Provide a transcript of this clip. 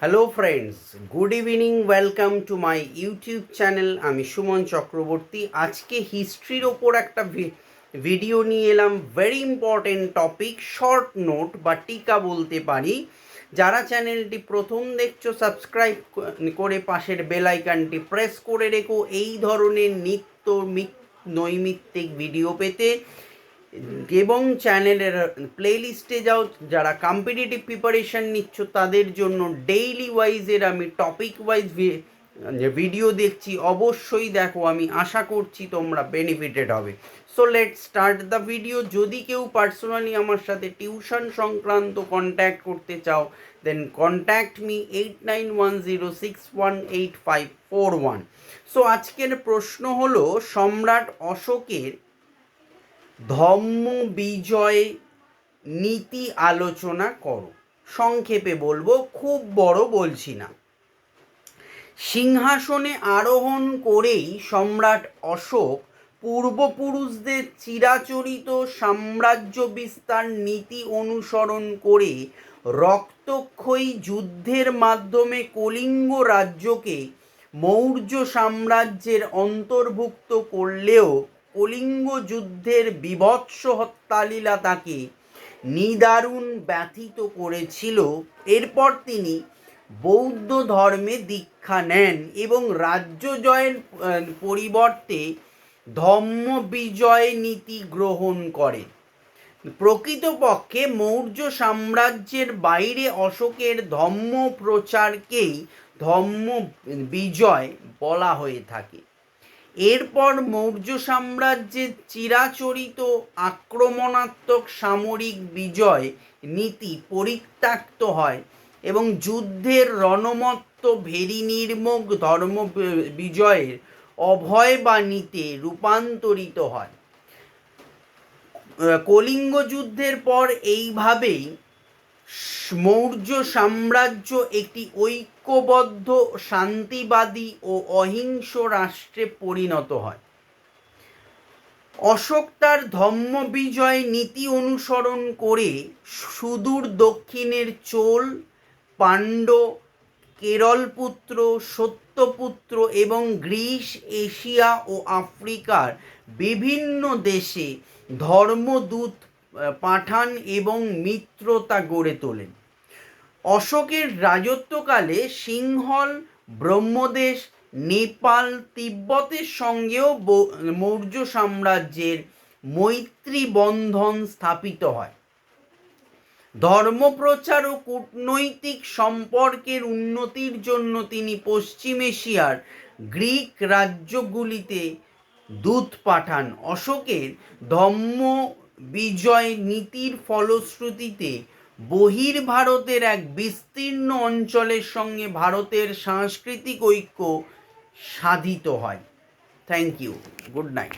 Hello friends, good evening, welcome to my YouTube channel. আমি সুমন চক্রবর্তী। আজকে হিস্ট্রির ওপর একটা ভিডিও নিয়ে এলাম। Very important topic, short note বা টিকা বলতে পারি। যারা চ্যানেলটি প্রথম দেখছো, সাবস্ক্রাইব করে পাশের বেল আইকনটি প্রেস করে রেখো এই ধরনের নিত্য নৈমিত্তিক ভিডিও পেতে। এবং চ্যানেলের প্লেলিস্টে যাও, যারা কম্পিটিটিভ প্রিপারেশন নিচ্ছ তাদের জন্য ডেইলি ওয়াইজের আমি টপিক ওয়াইজ ভিডিও দেখছি। অবশ্যই দেখো, আমি আশা করছি তোমরা বেনিফিটেড হবে। So let's start the video. যদি কেউ পার্সোনালি আমার সাথে টিউশন সংক্রান্ত কন্ট্যাক্ট করতে চাও, দেন কন্ট্যাক্ট মি 8910618541। সো আজকের প্রশ্ন হলো, সম্রাট অশোকের ধম্ম বিজয় নীতি আলোচনা করো। সংক্ষেপে বলবো, খুব বড় বলছি না। সিংহাসনে আরোহণ করেই সম্রাট অশোক পূর্বপুরুষদের চিরাচরিত সাম্রাজ্য বিস্তার নীতি অনুসরণ করে রক্তক্ষয়ী যুদ্ধের মাধ্যমে কলিঙ্গ রাজ্যকে মৌর্য সাম্রাজ্যের অন্তর্ভুক্ত করলেও কলিঙ্গ যুদ্ধের বীভৎস হত্যালীলা তাকে নিদারুণ ব্যথিত করেছিল। এরপর তিনি বৌদ্ধ ধর্মে দীক্ষা নেন এবং রাজ্য জয়ের পরিবর্তে ধম্ম বিজয় নীতি গ্রহণ করেন। প্রকৃতপক্ষে মৌর্য সাম্রাজ্যের বাইরে অশোকের ধম্ম প্রচারকেই ধম্ম বিজয় বলা হয়ে থাকে। এরপর মৌর্য সাম্রাজ্যের চিরাচরিত আক্রমণাত্মক সামরিক বিজয় নীতি পরিত্যক্ত হয় এবং যুদ্ধের রণমত্ত ভেরি নির্মোগ ধর্ম বিজয়ের অভয় বাণীতে রূপান্তরিত হয়। কলিঙ্গ যুদ্ধের পর এইভাবেই মৌর্য সাম্রাজ্য একটি ঐক্যবদ্ধ, শান্তিবাদী ও অহিংস রাষ্ট্রে পরিণত হয়। অশোক তার ধম্ম বিজয় নীতি অনুসরণ করে সুদূর দক্ষিণের চোল, পাণ্ড্য, কেরলপুত্র, সত্যপুত্র এবং গ্রিস, এশিয়া ও আফ্রিকার বিভিন্ন দেশে ধর্মদূত পাঠান এবং মিত্রতা গড়ে তোলেন। অশোকের রাজত্বকালে সিংহল, ব্রহ্মদেশ, নেপাল, তিব্বতের সঙ্গেও মৌর্য সাম্রাজ্যের মৈত্রী বন্ধন স্থাপিত হয়। ধর্মপ্রচার ও কূটনৈতিক সম্পর্কের উন্নতির জন্য তিনি পশ্চিম এশিয়ার গ্রিক রাজ্যগুলিতে দূত পাঠান। অশোকের ধম্ম বিজয় নীতির ফলশ্রুতিতে বহির্ভারতের এক বিস্তীর্ণ অঞ্চলের সঙ্গে ভারতের সাংস্কৃতিক ঐক্য সাধিত হয়। Thank you, good night.